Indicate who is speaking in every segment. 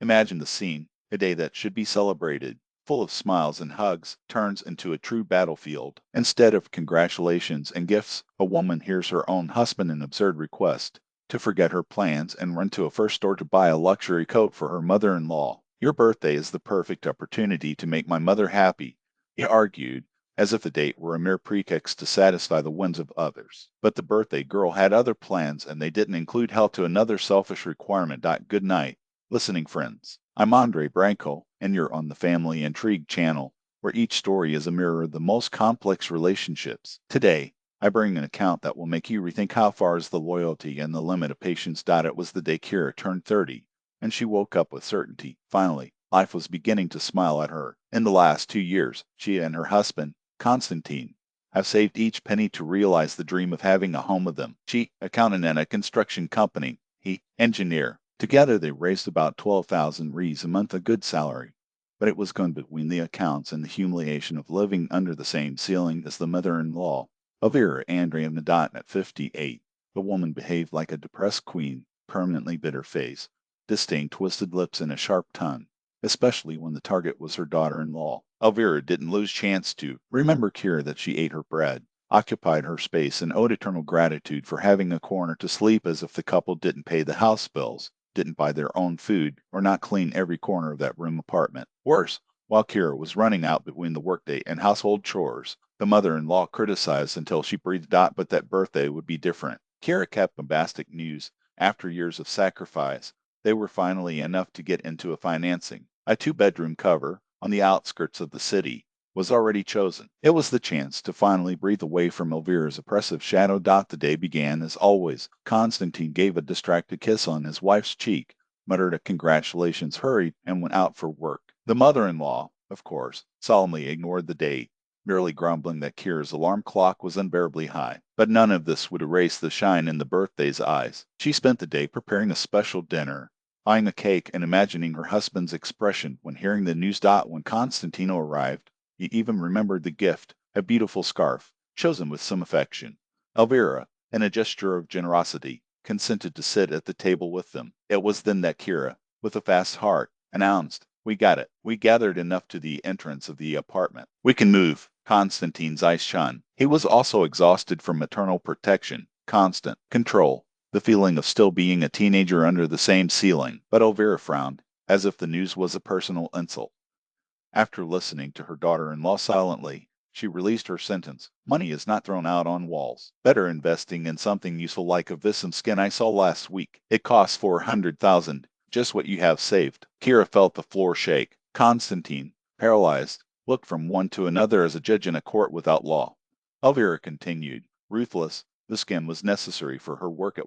Speaker 1: Imagine the scene. A day that should be celebrated, full of smiles and hugs, turns into a true battlefield. Instead of congratulations and gifts, a woman hears her own husband an absurd request to forget her plans and run to a first store to buy a luxury coat for her mother-in-law. Your birthday is the perfect opportunity to make my mother happy, he argued, as if the date were a mere pretext to satisfy the whims of others. But the birthday girl had other plans, and they didn't include help to another selfish requirement. Good night, listening friends. I'm Andre Branco, and you're on the Family Intrigue channel, where each story is a mirror of the most complex relationships. Today, I bring an account that will make you rethink how far is the loyalty and the limit of patience. It was the day Kira turned 30, and she woke up with certainty. Finally, life was beginning to smile at her. In the last 2 years, she and her husband, Constantine, have saved each penny to realize the dream of having a home with them. She, accountant at a construction company, he, engineer. Together they raised about 12,000 Rs a month, a good salary. But it was gone between the accounts and the humiliation of living under the same ceiling as the mother-in-law. Elvira Andreevna at 58. The woman behaved like a depressed queen, permanently bitter face, disdain, twisted lips, and a sharp tongue, especially when the target was her daughter-in-law. Elvira didn't lose chance to remember Kira that she ate her bread, occupied her space, and owed eternal gratitude for having a corner to sleep, as if the couple didn't pay the house bills, didn't buy their own food, or not clean every corner of that room apartment. Worse, while Kira was running out between the workday and household chores, the mother-in-law criticized until she breathed out, but that birthday would be different. Kira kept bombastic news. After years of sacrifice, they were finally enough to get into a financing. A two-bedroom cover on the outskirts of the city was already chosen. It was the chance to finally breathe away from Elvira's oppressive shadow. The day began as always. Constantine gave a distracted kiss on his wife's cheek, muttered a congratulations, hurried, and went out for work. The mother-in-law, of course, solemnly ignored the date, merely grumbling that Kira's alarm clock was unbearably high. But none of this would erase the shine in the birthday's eyes. She spent the day preparing a special dinner, eyeing a cake and imagining her husband's expression when hearing the news. When Constantino arrived, he even remembered the gift, a beautiful scarf, chosen with some affection. Elvira, in a gesture of generosity, consented to sit at the table with them. It was then that Kira, with a fast heart, announced, "We got it. We gathered enough to the entrance of the apartment. We can move." Constantine's eyes shone. He was also exhausted from maternal protection, constant control, the feeling of still being a teenager under the same ceiling. But Elvira frowned, as if the news was a personal insult. After listening to her daughter-in-law silently, she released her sentence. "Money is not thrown out on walls. Better investing in something useful like some skin I saw last week. It costs 400,000, just what you have saved." Kira felt the floor shake. Constantine, paralyzed, looked from one to another as a judge in a court without law. Elvira continued, ruthless. The skin was necessary for her work.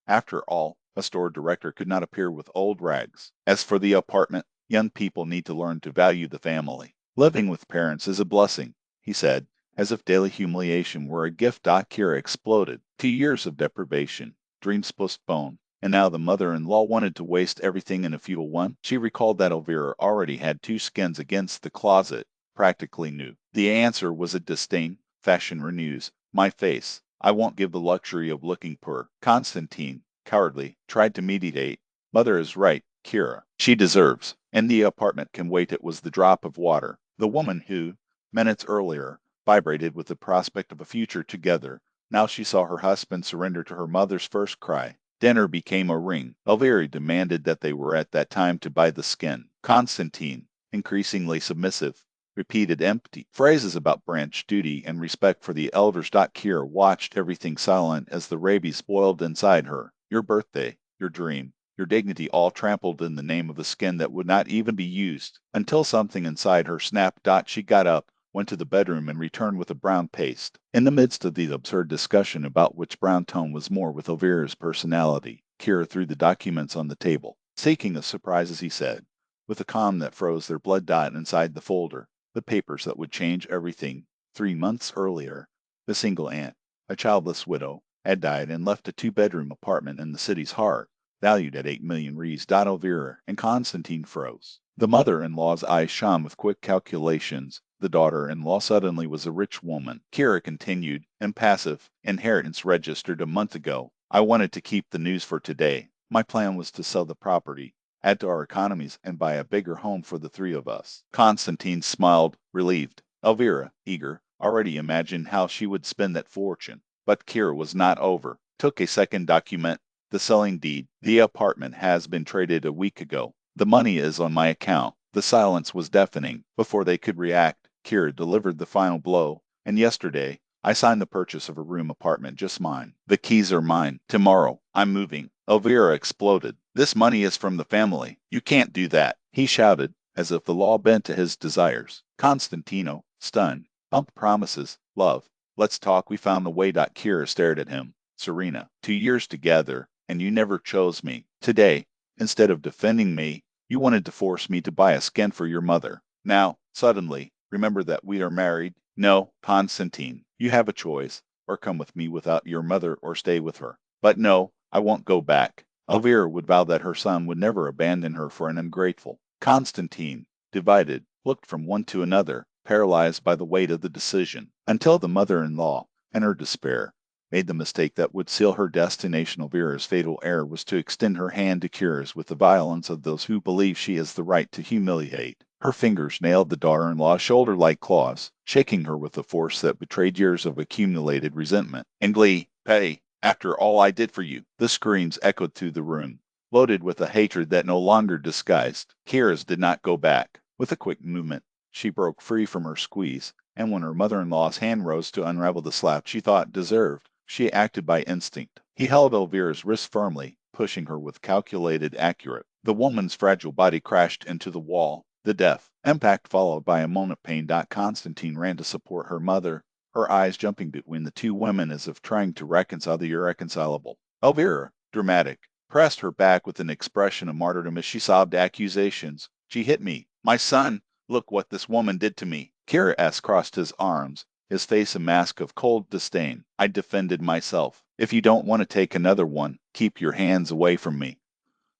Speaker 1: After all, a store director could not appear with old rags. As for the apartment, young people need to learn to value the family. Living with parents is a blessing, he said, as if daily humiliation were a gift. Kira exploded. 2 years of deprivation, dreams postponed, and now the mother-in-law wanted to waste everything in a futile one. She recalled that Elvira already had 2 skins against the closet, practically new. The answer was a disdain. Fashion renews. My face. I won't give the luxury of looking poor. Constantine, cowardly, tried to mediate. Mother is right, Kira. She deserves. And the apartment can wait. It was the drop of water. The woman who, minutes earlier, vibrated with the prospect of a future together. Now she saw her husband surrender to her mother's first cry. Dinner became a ring. Elvira demanded that they were at that time to buy the skin. Constantine, increasingly submissive, repeated empty phrases about branch duty and respect for the elders. Kira watched everything silent as the rabies boiled inside her. Your birthday, your dream, your dignity, all trampled in the name of a skin that would not even be used, until something inside her snapped. She got up, went to the bedroom, and returned with a brown paste. In the midst of the absurd discussion about which brown tone was more with Elvira's personality, Kira threw the documents on the table. Seeking a surprise, as he said, with a calm that froze their blood. Inside the folder, the papers that would change everything. 3 months earlier, the single aunt, a childless widow, had died and left a 2-bedroom apartment in the city's heart, valued at 8 million Rs. Elvira and Constantine froze. The mother-in-law's eyes shone with quick calculations. The daughter-in-law suddenly was a rich woman. Kira continued, impassive. Inheritance registered a month ago. I wanted to keep the news for today. My plan was to sell the property, add to our economies, and buy a bigger home for the three of us. Constantine smiled, relieved. Elvira, eager, already imagined how she would spend that fortune. But Kira was not over. Took a second document, the selling deed. The apartment has been traded a week ago. The money is on my account. The silence was deafening. Before they could react, Kira delivered the final blow. And yesterday, I signed the purchase of a room apartment, just mine. The keys are mine. Tomorrow, I'm moving. Elvira exploded. This money is from the family. You can't do that, he shouted, as if the law bent to his desires. Constantino, stunned, pumped promises, love. Let's talk. We found the way. Kira stared at him. Serena, 2 years together, and you never chose me. Today, instead of defending me, you wanted to force me to buy a skin for your mother. Now, suddenly, remember that we are married? No, Constantine, you have a choice, or come with me without your mother or stay with her. But no, I won't go back. Elvira would vow that her son would never abandon her for an ungrateful. Constantine, divided, looked from one to another, paralyzed by the weight of the decision, until the mother-in-law, in her despair, made the mistake that would seal her destination. Elvira's fatal error was to extend her hand to Kira's with the violence of those who believe she has the right to humiliate. Her fingers nailed the daughter-in-law's shoulder like claws, shaking her with a force that betrayed years of accumulated resentment. In glee, pay, after all I did for you. The screams echoed through the room, loaded with a hatred that no longer disguised. Kira's did not go back. With a quick movement, she broke free from her squeeze, and when her mother-in-law's hand rose to unravel the slap she thought deserved, she acted by instinct. He held Elvira's wrist firmly, pushing her with calculated accuracy. The woman's fragile body crashed into the wall. The death impact followed by a moan of pain. Constantine ran to support her mother, her eyes jumping between the two women as if trying to reconcile the irreconcilable. Elvira, dramatic, pressed her back with an expression of martyrdom as she sobbed accusations. She hit me. My son! Look what this woman did to me. Kira S. crossed his arms, his face a mask of cold disdain. I defended myself. If you don't want to take another one, keep your hands away from me.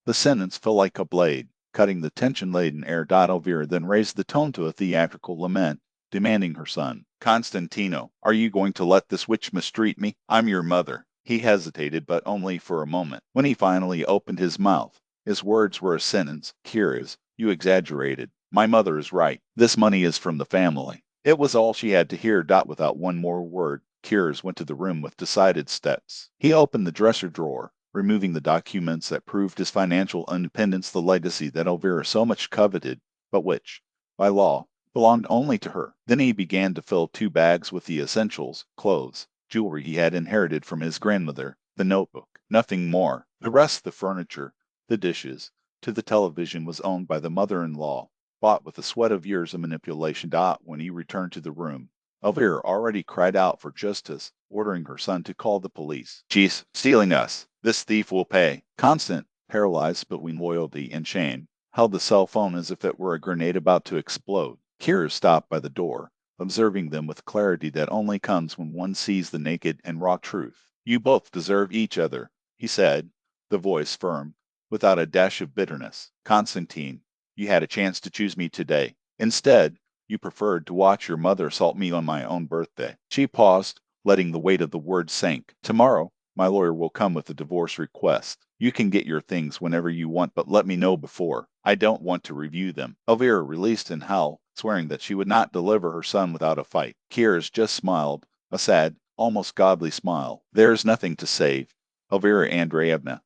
Speaker 1: The sentence fell like a blade, cutting the tension-laden air. Elvira then raised the tone to a theatrical lament, demanding her son. Constantino, are you going to let this witch mistreat me? I'm your mother. He hesitated, but only for a moment. When he finally opened his mouth, his words were a sentence. Kira's, you exaggerated. My mother is right. This money is from the family. It was all she had to hear. Without one more word, Kira's went to the room with decided steps. He opened the dresser drawer, removing the documents that proved his financial independence, the legacy that Elvira so much coveted, but which, by law, belonged only to her. Then he began to fill 2 bags with the essentials, clothes, jewelry he had inherited from his grandmother, the notebook, nothing more. The rest, the furniture, the dishes, to the television, was owned by the mother-in-law, bought with the sweat of years of manipulation. When he returned to the room, Elvira already cried out for justice, ordering her son to call the police. She's stealing us. This thief will pay. Constant, paralyzed between loyalty and shame, held the cell phone as if it were a grenade about to explode. Kira stopped by the door, observing them with clarity that only comes when one sees the naked and raw truth. You both deserve each other, he said, the voice firm, without a dash of bitterness. Constantine, you had a chance to choose me today. Instead, you preferred to watch your mother assault me on my own birthday. She paused, letting the weight of the words sink. Tomorrow, my lawyer will come with a divorce request. You can get your things whenever you want, but let me know before. I don't want to review them. Elvira released and howled, swearing that she would not deliver her son without a fight. Kira's just smiled, a sad, almost godly smile. There is nothing to save. Elvira Andreevna.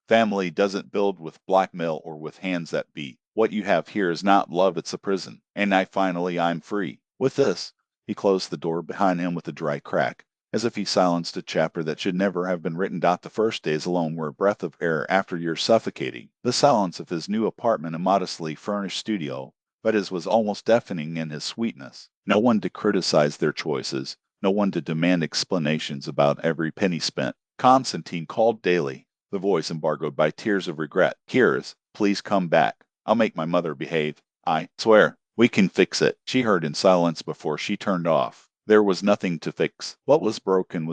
Speaker 1: Family doesn't build with blackmail or with hands that beat. What you have here is not love, it's a prison. And I'm free. With this, he closed the door behind him with a dry crack, as if he silenced a chapter that should never have been written. The first days alone were a breath of air after years suffocating. The silence of his new apartment, a modestly furnished studio, but his was almost deafening in his sweetness. No one to criticize their choices, no one to demand explanations about every penny spent. Constantine called daily, the voice embargoed by tears of regret. Kira's, please come back. I'll make my mother behave. I swear, we can fix it. She heard in silence before she turned off. There was nothing to fix. What was broken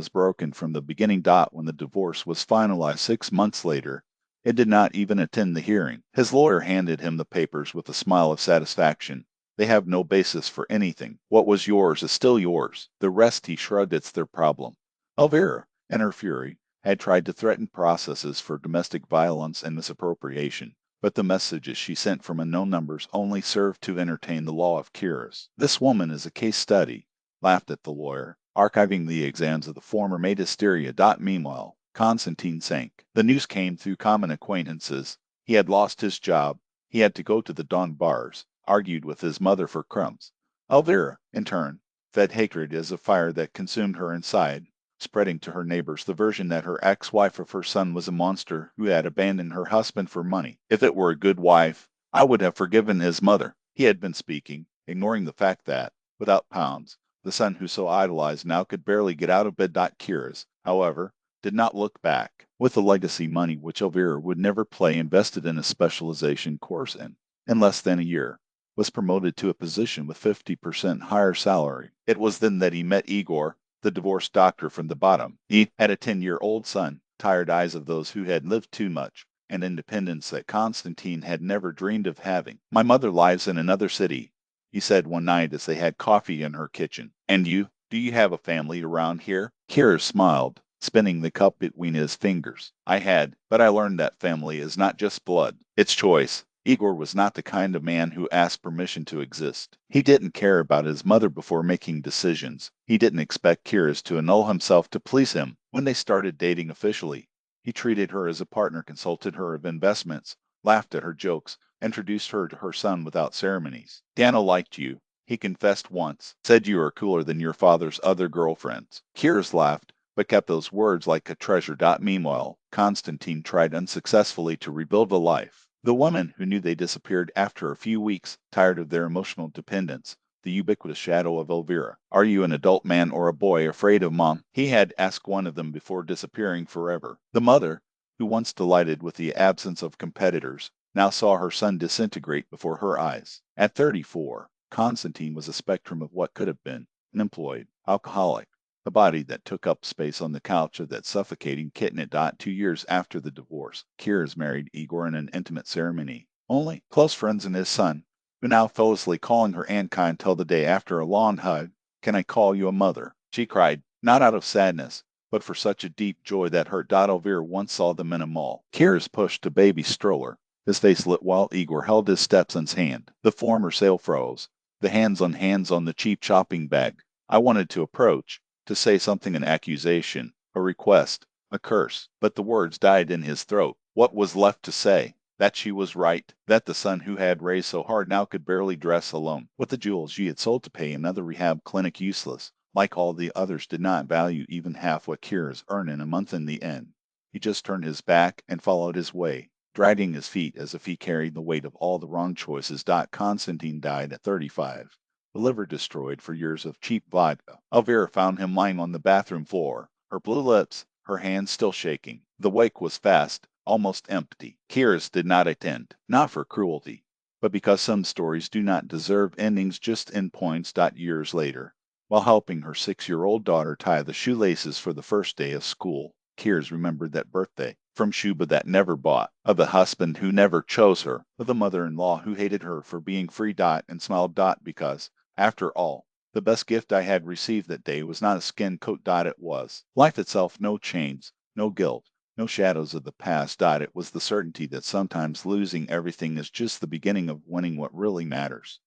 Speaker 1: from the beginning. When the divorce was finalized 6 months later, it did not even attend the hearing. His lawyer handed him the papers with a smile of satisfaction. They have no basis for anything. What was yours is still yours. The rest, he shrugged, it's their problem. Elvira, in her fury, had tried to threaten processes for domestic violence and misappropriation. but the messages she sent from unknown numbers only served to entertain the law of cures. This woman is a case study, laughed at the lawyer, archiving the exams of the former maid hysteria. Meanwhile, Constantine sank. The news came through common acquaintances. He had lost his job. He had to go to the dawn bars, argued with his mother for crumbs. Elvira, in turn, fed hatred as a fire that consumed her inside, spreading to her neighbors the version that her ex-wife of her son was a monster who had abandoned her husband for money. If it were a good wife, I would have forgiven his mother. He had been speaking, ignoring the fact that, without pounds, the son who so idolized now could barely get out of bed. Kiras, however, did not look back. With the legacy money which Elvira would never play invested in a specialization course in less than a year, was promoted to a position with 50% higher salary. It was then that he met Igor, the divorced doctor from the bottom. He had a 10-year-old son, tired eyes of those who had lived too much, and independence that Constantine had never dreamed of having. My mother lives in another city, he said one night as they had coffee in her kitchen. And you? Do you have a family around here? Kira smiled, spinning the cup between his fingers. I had, but I learned that family is not just blood, it's choice. Igor was not the kind of man who asked permission to exist. He didn't care about his mother before making decisions. He didn't expect Kiris to annul himself to please him. When they started dating officially, he treated her as a partner, consulted her of investments, laughed at her jokes, introduced her to her son without ceremonies. Dano liked you, he confessed once, said you were cooler than your father's other girlfriends. Kiris laughed, but kept those words like a treasure. Meanwhile, Constantine tried unsuccessfully to rebuild a life. The women who knew they disappeared after a few weeks, tired of their emotional dependence, the ubiquitous shadow of Elvira. Are you an adult man or a boy afraid of mom? He had asked one of them before disappearing forever. The mother, who once delighted with the absence of competitors, now saw her son disintegrate before her eyes. At 34, Constantine was a spectrum of what could have been: unemployed, alcoholic, a body that took up space on the couch of that suffocating kitten. 2 years after the divorce, Kiers married Igor in an intimate ceremony. Only close friends and his son, who now foolishly calling her Aunt until the day after a long hug. Can I call you a mother? She cried, not out of sadness, but for such a deep joy that hurt. Elvira once saw them in a mall. Kiers pushed a baby stroller. His face lit while Igor held his stepson's hand. The former sail froze, the hands on the cheap chopping bag. I wanted to approach, to say something, an accusation, a request, a curse, but the words died in his throat. What was left to say? That she was right, that the son who had raised so hard now could barely dress alone, with the jewels she had sold to pay another rehab clinic useless. Like all the others, did not value even half what Kiers earned in a month in the end. He just turned his back and followed his way, dragging his feet as if he carried the weight of all the wrong choices. Constantine died at 35. The liver destroyed for years of cheap vodka. Elvira found him lying on the bathroom floor, her blue lips, her hands still shaking. The wake was vast, almost empty. Kiris did not attend, not for cruelty, but because some stories do not deserve endings just end points. Years later, while helping her 6-year-old daughter tie the shoelaces for the first day of school, Kiers remembered that birthday, from Shuba that never bought, of the husband who never chose her, of the mother-in-law who hated her for being free. And smiled. Because, after all, the best gift I had received that day was not a skin coat. It was life itself, no chains, no guilt, no shadows of the past. It was the certainty that sometimes losing everything is just the beginning of winning what really matters.